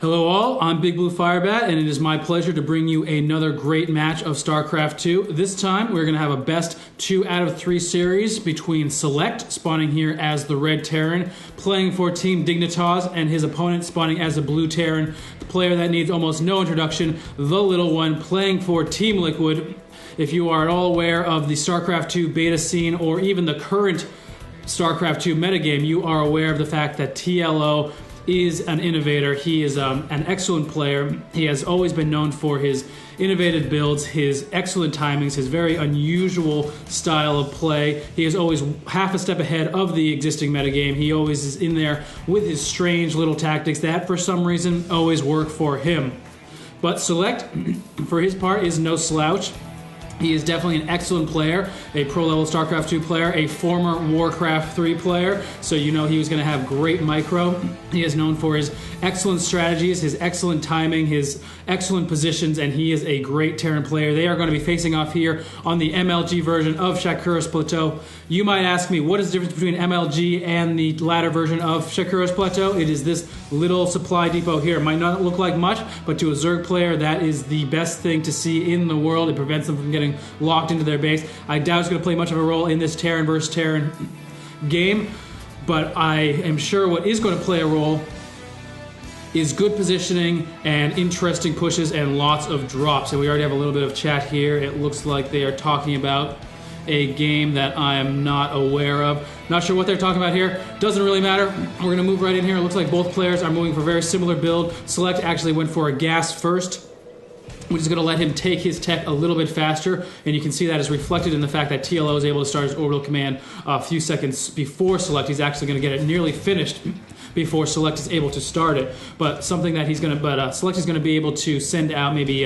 Hello all, I'm Big Blue Firebat, and it is my pleasure to bring you another great match of StarCraft 2. This time, we're going to have a best 2 out of 3 series between SeleCT, spawning here as the Red Terran, playing for Team Dignitas, and his opponent spawning as the Blue Terran, the player that needs almost no introduction, the Little One, playing for Team Liquid. If you are at all aware of the StarCraft 2 beta scene, or even the current StarCraft 2 metagame, you are aware of the fact that TLO is an innovator. He is an excellent player. He has always been known for his innovative builds, his excellent timings, his very unusual style of play. He is always half a step ahead of the existing metagame. He always is in there with his strange little tactics that, for some reason, always work for him. But SeleCT, for his part, is no slouch. He is definitely an excellent player, a pro-level StarCraft 2 player, a former Warcraft 3 player, so you know he was going to have great micro. He is known for his excellent strategies, his excellent timing, his excellent positions, and he is a great Terran player. They are going to be facing off here on the MLG version of Shakuras Plateau. You might ask me, what is the difference between MLG and the latter version of Shakuras Plateau? It is this little supply depot here. It might not look like much, but to a Zerg player, that is the best thing to see in the world. It prevents them from getting locked into their base. I doubt it's going to play much of a role in this Terran versus Terran game, but I am sure what is going to play a role is good positioning and interesting pushes and lots of drops. And we already have a little bit of chat here. It looks like they are talking about a game that I am not aware of. Not sure what they're talking about here. Doesn't really matter. We're going to move right in here. It looks like both players are moving for a very similar build. SeleCT actually went for a gas first, which is going to let him take his tech a little bit faster, and you can see that is reflected in the fact that TLO is able to start his orbital command a few seconds before SeleCT. He's actually going to get it nearly finished before SeleCT is able to start it. But something that SeleCT is going to be able to send out maybe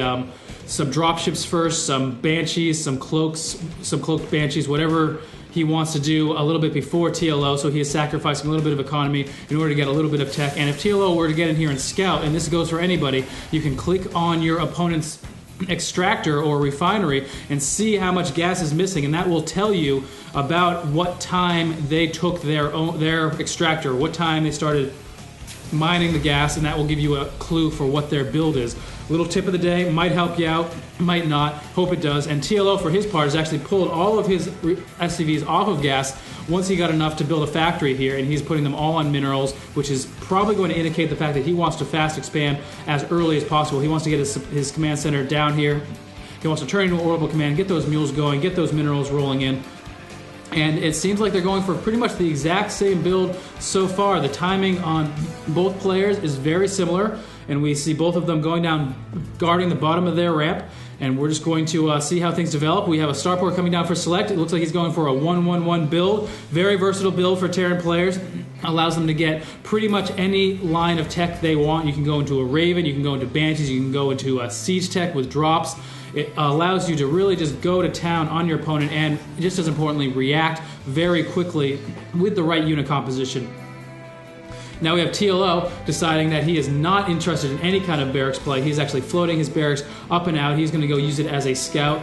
some dropships first, some banshees, some cloaked banshees, whatever he wants to do a little bit before TLO, so he is sacrificing a little bit of economy in order to get a little bit of tech. And if TLO were to get in here and scout, and this goes for anybody, you can click on your opponent's extractor or refinery and see how much gas is missing, and that will tell you about what time they took their extractor, what time they started mining the gas, and that will give you a clue for what their build is. Little tip of the day, might help you out, might not, hope it does. And TLO, for his part, has actually pulled all of his SCVs off of gas once he got enough to build a factory here, and he's putting them all on minerals, which is probably going to indicate the fact that he wants to fast expand as early as possible. He wants to get his command center down here. He wants to turn into an orbital command, get those mules going, get those minerals rolling in. And it seems like they're going for pretty much the exact same build so far. The timing on both players is very similar, and we see both of them going down, guarding the bottom of their ramp, and we're just going to see how things develop. We have a starport coming down for SeleCT. It looks like he's going for a 1-1-1 build. Very versatile build for Terran players. Allows them to get pretty much any line of tech they want. You can go into a Raven, you can go into Banshees, you can go into a Siege tech with drops. It allows you to really just go to town on your opponent and, just as importantly, react very quickly with the right unit composition. Now we have TLO deciding that he is not interested in any kind of barracks play. He's actually floating his barracks up and out. He's going to go use it as a scout.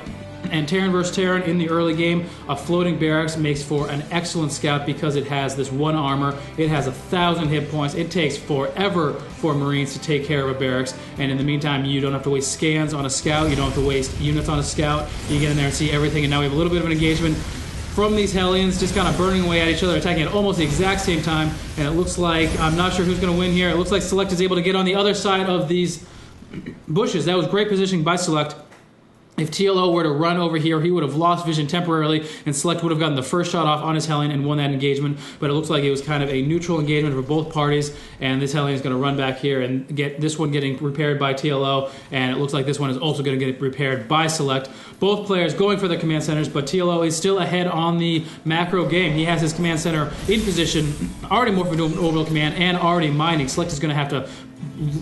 And Terran versus Terran in the early game, a floating barracks makes for an excellent scout because it has this 1 armor, it has 1,000 hit points, it takes forever for Marines to take care of a barracks, and in the meantime you don't have to waste scans on a scout, you don't have to waste units on a scout, you get in there and see everything. And now we have a little bit of an engagement from these Hellions, just kind of burning away at each other, attacking at almost the exact same time, and it looks like, I'm not sure who's going to win here, it looks like SeleCT is able to get on the other side of these bushes. That was great positioning by SeleCT. If TLO were to run over here, he would have lost vision temporarily, and SeleCT would have gotten the first shot off on his Hellion and won that engagement. But it looks like it was kind of a neutral engagement for both parties, and this Hellion is going to run back here and get this one getting repaired by TLO, and it looks like this one is also going to get repaired by SeleCT. Both players going for their command centers, but TLO is still ahead on the macro game. He has his command center in position, already morphing into an orbital command, and already mining. SeleCT is going to have to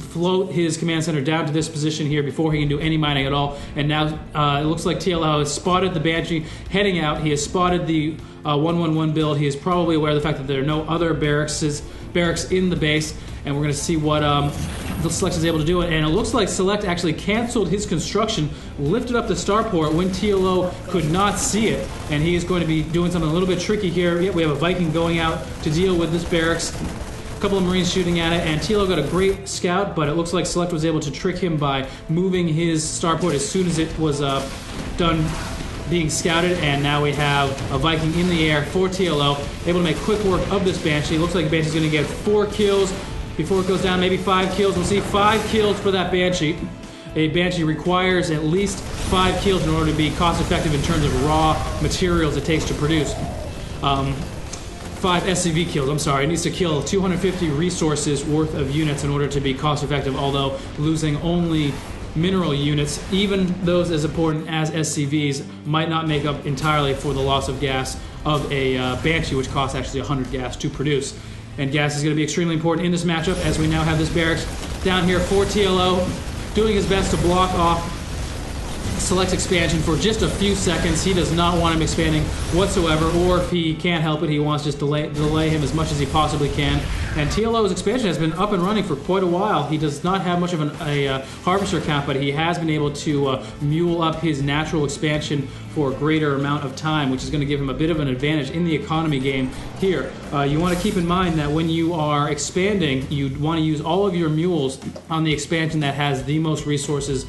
float his command center down to this position here before he can do any mining at all. And now it looks like TLO has spotted the Banshee heading out. He has spotted the 1-1-1 build. He is probably aware of the fact that there are no other barracks in the base, and we're going to see what the SeleCT is able to do. And it looks like SeleCT actually canceled his construction, lifted up the starport when TLO could not see it, and he is going to be doing something a little bit tricky here. Yeah, we have a Viking going out to deal with this barracks. A couple of Marines shooting at it, and TLO got a great scout, but it looks like Select was able to trick him by moving his starport as soon as it was done being scouted, and now we have a Viking in the air for TLO, able to make quick work of this Banshee. Looks like Banshee's going to get 4 kills before it goes down, maybe 5 kills. We'll see 5 kills for that Banshee. A Banshee requires at least 5 kills in order to be cost effective in terms of raw materials it takes to produce. 5 SCV kills, I'm sorry. It needs to kill 250 resources worth of units in order to be cost effective, although losing only mineral units, even those as important as SCVs, might not make up entirely for the loss of gas of a Banshee, which costs actually 100 gas to produce. And gas is going to be extremely important in this matchup, as we now have this barracks down here for TLO, doing his best to block off Select expansion for just a few seconds. He does not want him expanding whatsoever, or if he can't help it, he wants to just delay him as much as he possibly can. And TLO's expansion has been up and running for quite a while. He does not have much of a harvester count, but he has been able to mule up his natural expansion for a greater amount of time, which is going to give him a bit of an advantage in the economy game here. You want to keep in mind that when you are expanding, you want to use all of your mules on the expansion that has the most resources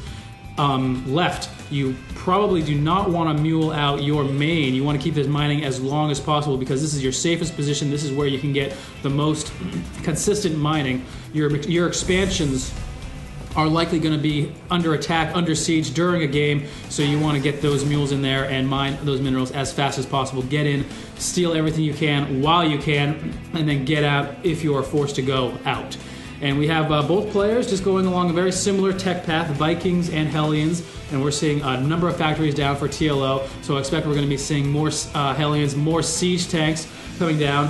left. You probably do not want to mule out your main. You want to keep this mining as long as possible, because this is your safest position. This is where you can get the most consistent mining. Your expansions are likely going to be under attack, under siege during a game, so you want to get those mules in there and mine those minerals as fast as possible. Get in, steal everything you can while you can, and then get out if you are forced to go out. And we have both players just going along a very similar tech path, Vikings and Hellions, and we're seeing a number of factories down for TLO, so I expect we're going to be seeing more Hellions, more siege tanks coming down,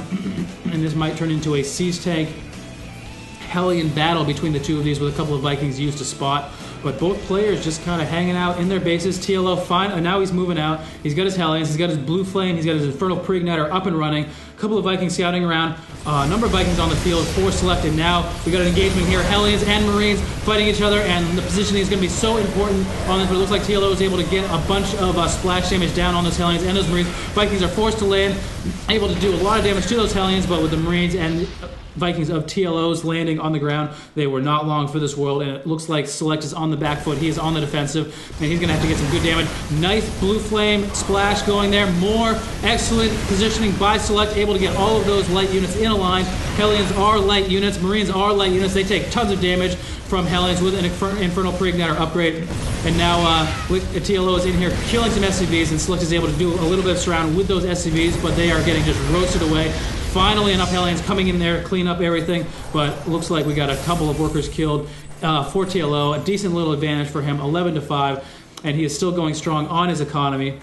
and this might turn into a siege tank Hellion battle between the two of these, with a couple of Vikings used to spot. But both players just kind of hanging out in their bases. TLO fine, and now he's moving out. He's got his Hellions, he's got his Blue Flame, he's got his Infernal Preigniter up and running. A couple of Vikings scouting around. A number of Vikings on the field, 4 selected now. We got an engagement here. Hellions and Marines fighting each other, and the positioning is going to be so important on this. But it looks like TLO is able to get a bunch of splash damage down on those Hellions and those Marines. Vikings are forced to land, able to do a lot of damage to those Hellions, but with the Marines and Vikings of TLO's landing on the ground, they were not long for this world, and it looks like Select is on the back foot. He is on the defensive, and he's going to have to get some good damage. Nice Blue Flame splash going there. More excellent positioning by Select, able to get all of those light units in a line. Hellions are light units. Marines are light units. They take tons of damage from Hellions with an Infernal Preigniter upgrade. And now TLO is in here killing some SCVs, and Select is able to do a little bit of surround with those SCVs, but they are getting just roasted away. Finally, enough Hellions coming in there, clean up everything, but looks like we got a couple of workers killed for TLO. A decent little advantage for him, 11-5, and he is still going strong on his economy.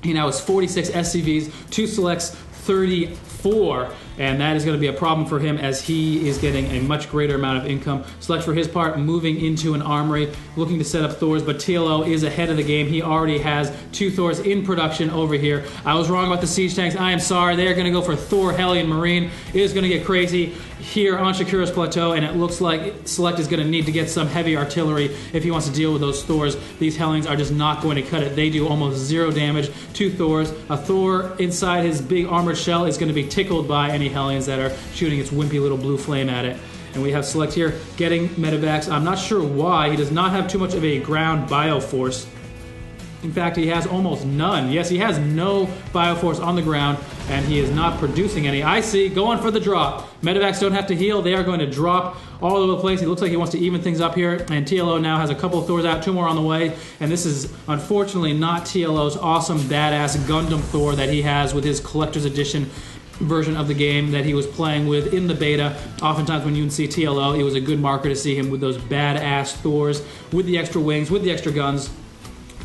He now has 46 SCVs, 2 Selects, 34, and that is going to be a problem for him, as he is getting a much greater amount of income. Select, for his part, moving into an armory, looking to set up Thors, but TLO is ahead of the game. He already has 2 Thors in production over here. I was wrong about the siege tanks. I am sorry. They are going to go for Thor, Hellion, Marine. It is going to get crazy here on Shakuras Plateau, and it looks like Select is going to need to get some heavy artillery if he wants to deal with those Thors. These Hellions are just not going to cut it. They do almost 0 damage to Thors. A Thor inside his big armored shell is going to be tickled by any Hellions that are shooting its wimpy little blue flame at it. And we have Select here getting medevacs. I'm not sure why. He does not have too much of a ground bioforce. In fact, he has almost none. Yes, he has no bioforce on the ground, and he is not producing any. I see, going for the drop. Medevacs don't have to heal. They are going to drop all over the place. He looks like he wants to even things up here, and TLO now has a couple of Thors out, 2 more on the way, and this is unfortunately not TLO's awesome, badass Gundam Thor that he has with his Collector's Edition version of the game that he was playing with in the beta. Oftentimes when you can see TLO, it was a good marker to see him with those badass Thors, with the extra wings, with the extra guns.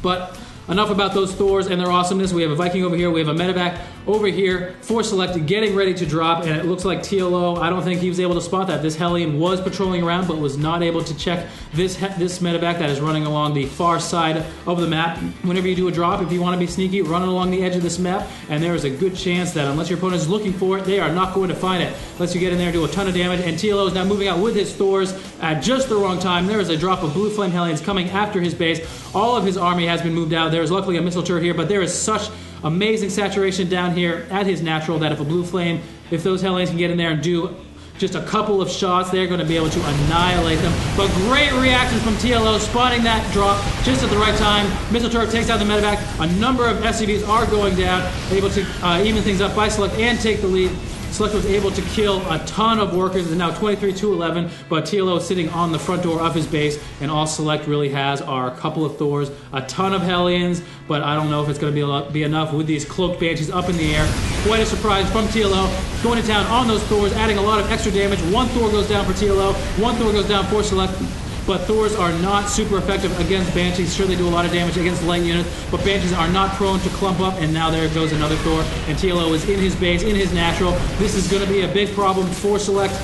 But enough about those Thors and their awesomeness. We have a Viking over here. We have a medevac over here for Select, getting ready to drop, and it looks like TLO, I don't think he was able to spot that. This Hellion was patrolling around, but was not able to check this medevac that is running along the far side of the map. Whenever you do a drop, if you want to be sneaky, run along the edge of this map, and there is a good chance that unless your opponent is looking for it, they are not going to find it. Unless you get in there and do a ton of damage, and TLO is now moving out with his Thors at just the wrong time. There is a drop of Blue Flame Hellions coming after his base. All of his army has been moved out. There is luckily a missile turret here, but there is such amazing saturation down here at his natural that if a Blue Flame, if those Hellions can get in there and do just a couple of shots, they're going to be able to annihilate them. But great reaction from TLO, spotting that drop just at the right time. Missile Turret takes out the medevac. A number of SCVs are going down, able to even things up by Select and take the lead. Select was able to kill a ton of workers, and now 23-11, but TLO is sitting on the front door of his base, and all Select really has are a couple of Thors, a ton of Hellions, but I don't know if it's going to be enough with these cloaked Banshees up in the air. Quite a surprise from TLO, going to town on those Thors, adding a lot of extra damage. One Thor goes down for TLO, one Thor goes down for Select. But Thors are not super effective against Banshees. Sure, they do a lot of damage against light units, but Banshees are not prone to clump up, and now there goes another Thor, and TLO is in his base, in his natural. This is going to be a big problem for Select.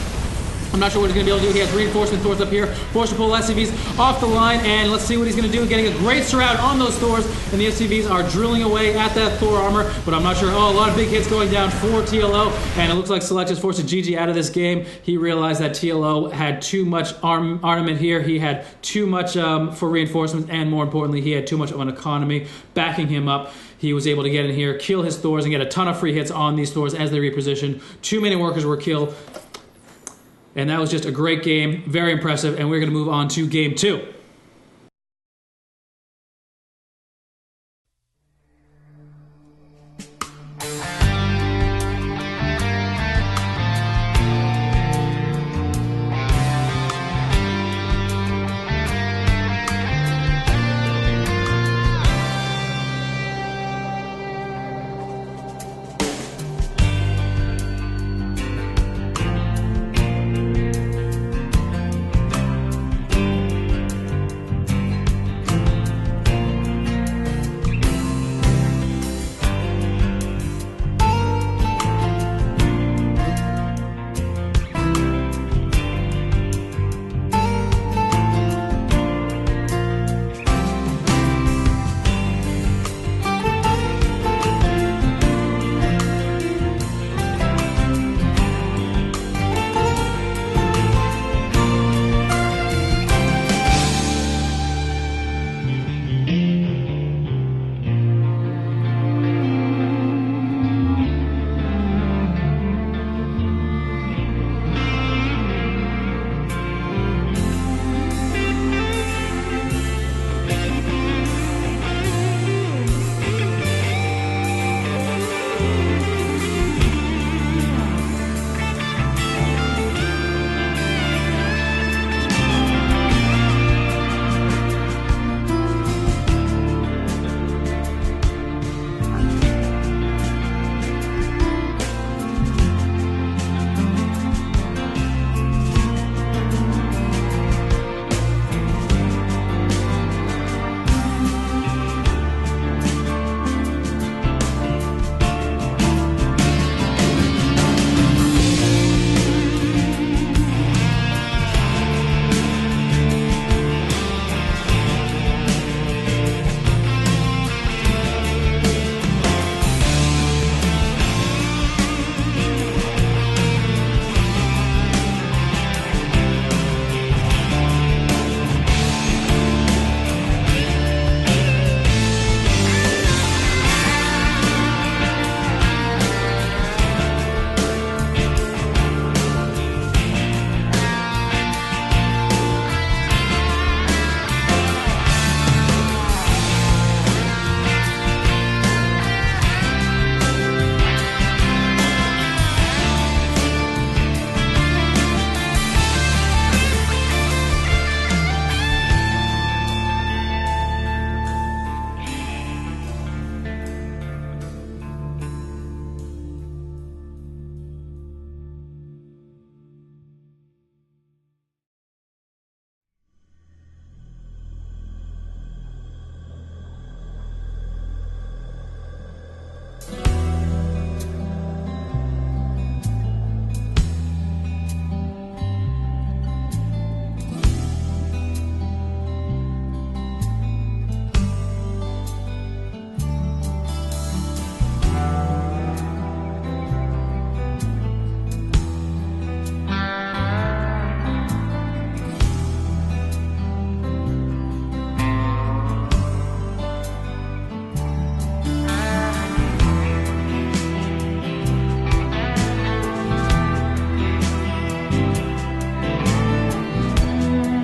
I'm not sure what he's going to be able to do. He has reinforcement Thors up here. Forced to pull SCVs off the line, and let's see what he's going to do. Getting a great surround on those Thors, and the SCVs are drilling away at that Thor armor, but I'm not sure. Oh, a lot of big hits going down for TLO, and it looks like Select is forced to GG out of this game. He realized that TLO had too much armament here. He had too much for reinforcements, and more importantly, he had too much of an economy backing him up. He was able to get in here, kill his Thors, and get a ton of free hits on these Thors as they repositioned. Too many workers were killed. And that was just a great game, very impressive, and we're going to move on to game 2.